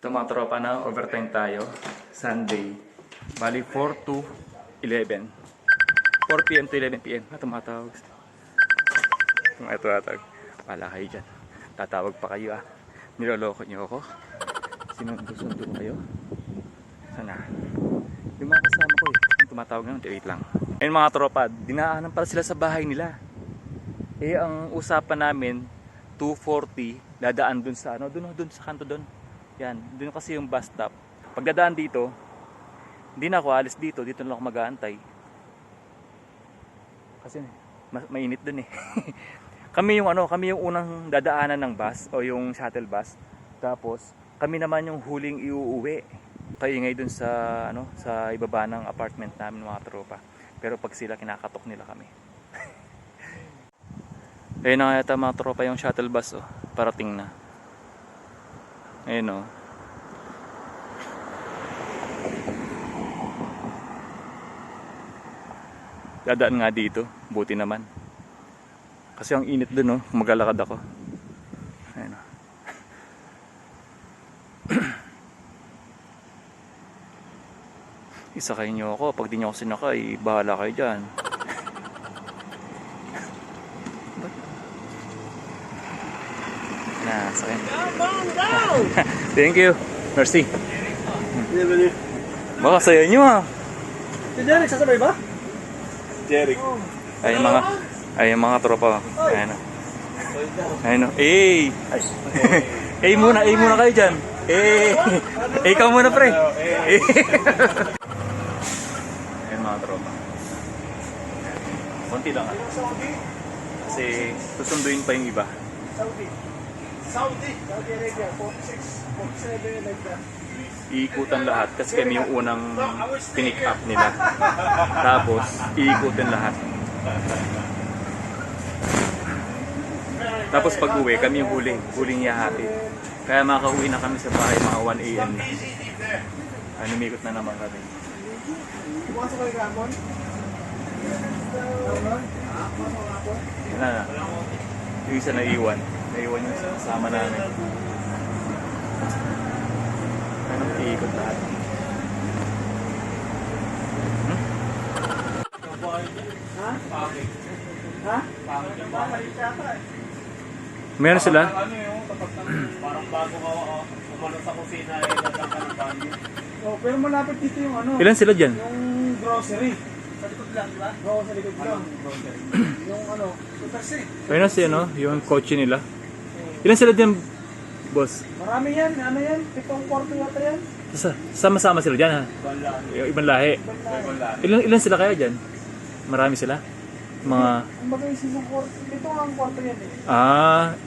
Ito mga tropa na, overtime tayo. Sunday. Bali 4 to 11. 4 p.m. to 11 p.m. Tumatawag. Tumatawag. Wala kayo dyan. Tatawag pa kayo ah. Niloloko nyo ako. Sinundo ko kayo. Sana. Yung mga kasama ko eh. Yung tumatawag naman, wait lang. Ayun mga tropa, dinaanan pala sila sa bahay nila. Eh ang usapan namin, 2:40, dadaan dun sa ano, dun sa kanto dun. Yan, dun kasi yung bus stop. Pagdadaan dito, hindi na ako alis dito na lang ako mag-aantay. Kasi mainit dun eh. kami yung unang dadaanan ng bus o yung shuttle bus. Tapos kami naman yung huling iuuwi. Paingay dun sa sa ibaba ng apartment namin mga tropa. Pero pag sila kinakatok nila kami. Ayun na yata mga tropa yung shuttle bus oh, parating na. Ayun oh. Dadaan nga dito, buti naman. Kasi ang init dun oh, maglalakad ako. Ayun oh. Isakay nyo ako, pag di nyo ako sinakay, bahala kayo dyan. Na, sakay. Thank you. Merci. Baka saya nyo ah. Si Jeric, sasabay ba? Jeric. Ay mga tropa. Ayun. Ayun. Eh. Eh muna kayo diyan. Eh. Ikaw muna pre. Ayun mga tropa. Konti lang ah. Kasi susunduin pa yung iba. Saudi Arabia, 46, 47 like that. Iikutan lahat kasi kami yung unang pinick up nila. Tapos iikutin lahat. Tapos pag uwi kami yung huling yahati. Kaya makauwi na kami sa bahay mga 1 AM na. Numikot na naman kami. Pumasok kayo kahapon? Wala na. Yung isa naiwan yung kasama namin. Iikot lahat. Ha? Ha? Meron sila? Parang bago ka umano sa kusina ay nagkaka ng banyo. Oh, pero malapit dito yung ano. Ilan sila dyan? Yung grocery. Sa likod lang, di ba? Oo, sa likod lang. Yung ano, super safe. Ayun na si yung coach nila. Ilan sila dyan, boss? Marami yan, ano yan? 7 kwarto yata yan. Sama-sama sila dyan ha? Yung ibang lahi. Ilan sila kaya dyan? Marami sila? Mga... Ang bagay yung kwarto, ito nga ang kwarto yan eh. Ah,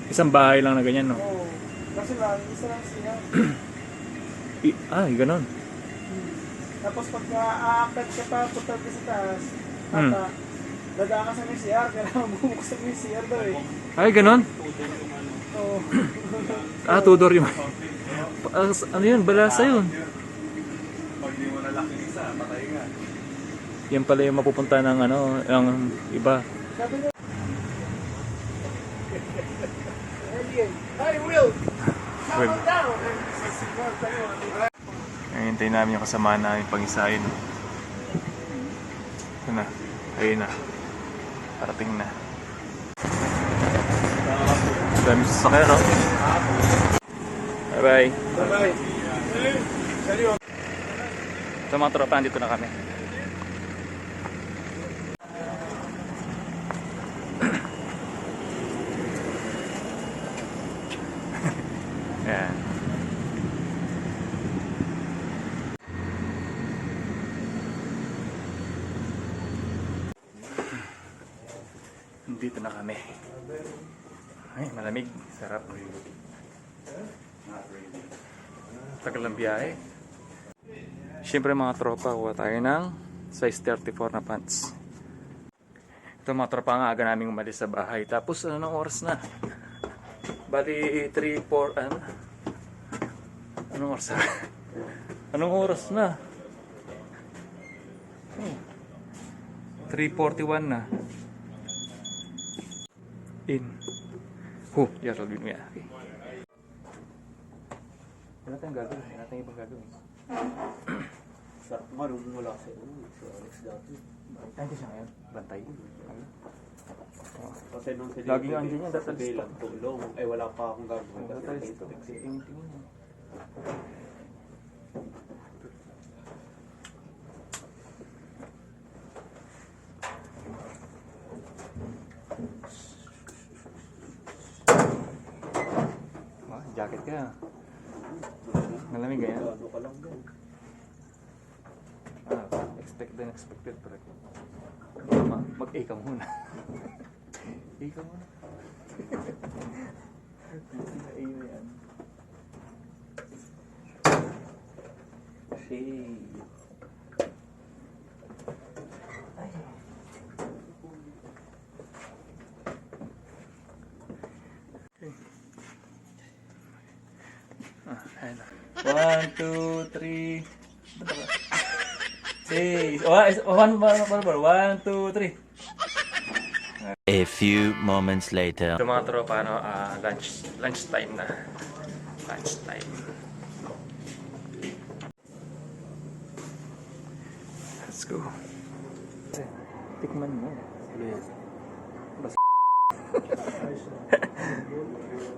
isang bahay lang na ganyan no? Oo. Kasi lang, isa lang siya. Ganon. Tapos pag aakit ka pa, punta ka sa taas, at dadaan ka sa MCR, kailangan bumuksan yung MCR daw eh. Ay, ganon? Oo. Tudor yung... ano yun? Balasa yun. Pag di mo nalaki isa, patay ka. Yan pala yung mapupunta ng ng iba. Sabi niya, Hey Will! Well, Calm down! hintay namin yung kasama namin pag-isahin. Ito na. Ayun na. Parating na. Dami sasakyan, no? Bye-bye. Bye-bye. Ito mga tropa, dito na kami. Ayan. Dito na kami. Ay, malamig. Sarap. Tagal ng biyahe. Siyempre mga tropa, kuha tayo ng size 34 na pants. Ito mga tropa, nga aga namin umalis sa bahay. Tapos anong oras na? Bali 3-4 anong oras na? Anong oras na? 3:41 na. In. Yarol din niya. Wala tayong gagawin. Wala tayong ibang gagawin. Sarap naman nung wala sa Alex dati. Hindi siya ngayon. Bantay. Kasi nung si Laging andyan yan, dapat sabi lang tulong. Eh wala pa akong gagawin. Kasi dito. Tingin-tingin yan. Jacket ka. Malamig ganyan. Ano ka lang yan. Expected and expected pre. Mag-A ka muna. A ka muna. A na yan. Shade. Ayan na. 1, 2, 3. Hey, 1, 2, 3. A few moments later. Ito mga tropa, ano, lunch time na. Lunch time. Let's go. Tikman mo. Basta.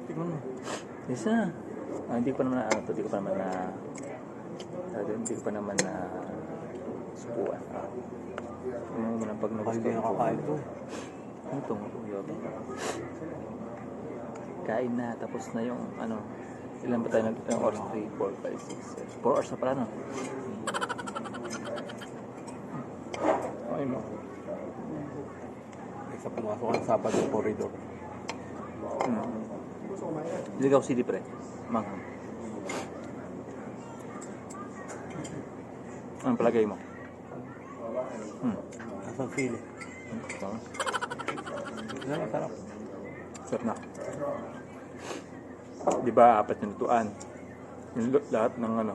Tikman mo. Isa. Hindi ko pa naman hindi ko pa naman na subuan. Ano mo lang pag nagustuhan ko. Hindi nakakain to. Ano itong yoga? Kain na, tapos na yung ano, ilan ba tayo ilang oras? 3, 4, 5, 6, 4 hours na pala, no? Okay mo. Isa pumasok ang sapat ng corridor. Ligaw CD pre. Manghang. Anong palagay mo? Asang sili. Yan, masarap. Sarap na. Di ba, 4 yung lutuan? Yung lahat ng ano?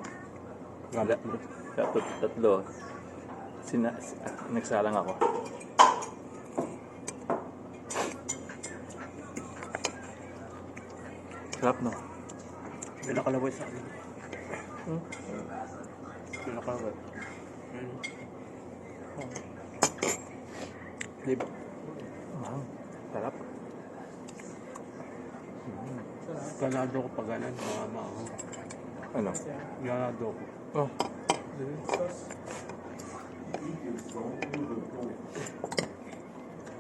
Tatlo. Nagsalang ako. Sarap, no? Pinakalaway sa akin. Pinakalaway. Diba? Sarap. Ganado ko pag ganan, mga maahong. Ano? Ganado ko. Oh.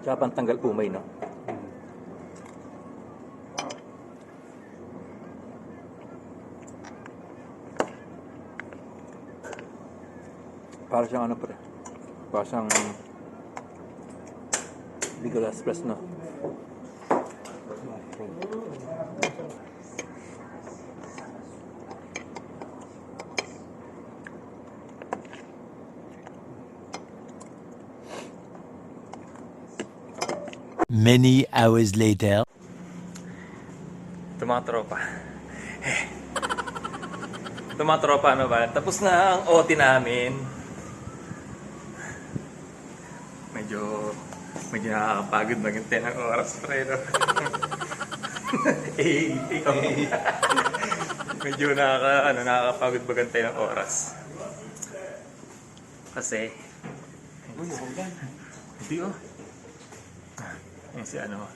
Tsaka pantanggal umay, no? Para siyang ano pre? Para siyang Legal Express, no? Many hours later. Ito mga tropa. Ito mga tropa, ano ba? Tapos na ang OT namin. Medyo nakakapagod maghintay ng oras pre, no? Ikaw. Medyo nakakapagod maghintay ng oras. Kasi hindi oh. Yan si ano.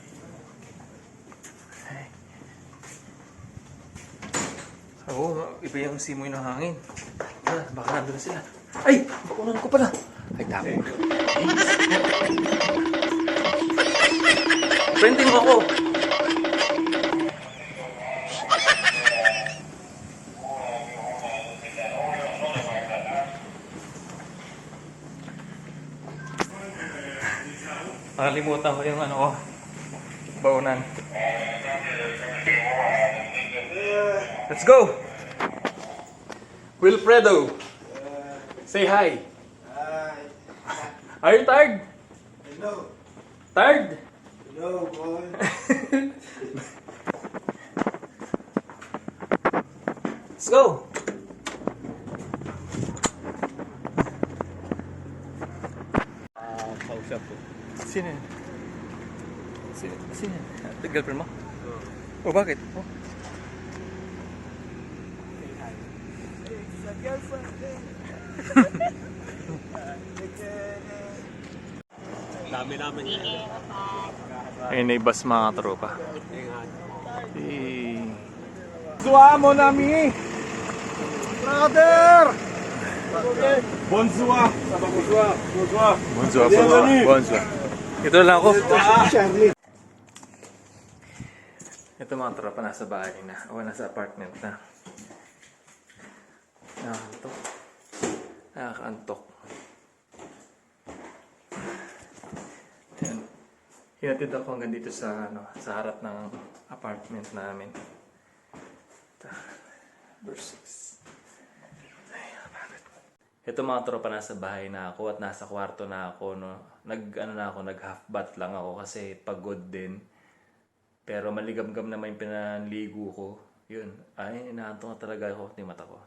Oo, iba yung simoy ng hangin. Baka nandun na sila. Ay! Bakunan ko pala. Ay, tapo. Printing mo ako. Nakalimutan ko yung ano ko. Baunan. Let's go! Wilfredo! Say hi! Hi. Are you tired? Hello. Tired? Hello, boy. Let's go! Kausap ko. Sino yun? Sino yun? Ito girlfriend mo? Oh, bakit? Oh. girlfriend. Dami namin yan. Ayun na yung bus mga tropa. Bonsoir, mon ami! Brother! Bonsoir! Bonsoir! Bonsoir! Bonsoir, bonsoir. Ito lang ako. Charlie! Ito mga tropa, nasa bahay na. O nasa apartment na. Nakakantok. Nakakantok. Ayan. Hinatid ako hanggang dito sa, sa harap ng apartment namin. Verse 6. Ay, napagod. Ito mga tropa, nasa bahay na ako at nasa kwarto na ako. No? Nag half bath lang ako kasi pagod din. Pero maligamgam naman yung pinanligo ko. Yun. Ay, inaantok na talaga ako. Hindi mata ko.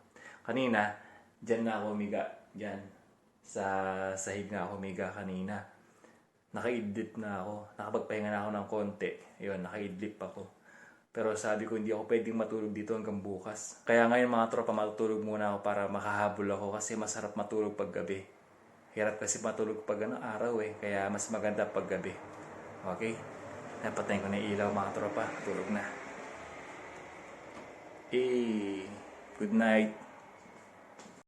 Kanina, dyan na ako humiga. Dyan. Sa sahig na ako humiga kanina. Nakaidlip na ako. Nakapagpahinga na ako ng konti. Yun, nakaidlip ako. Pero sabi ko, hindi ako pwedeng matulog dito hanggang bukas. Kaya ngayon mga tropa, matutulog muna ako para makahabol ako kasi masarap matulog pag gabi. Hirap kasi matulog pag araw eh. Kaya mas maganda pag gabi. Okay? Napatayin ko na yung ilaw mga tropa. Tulog na. Good night.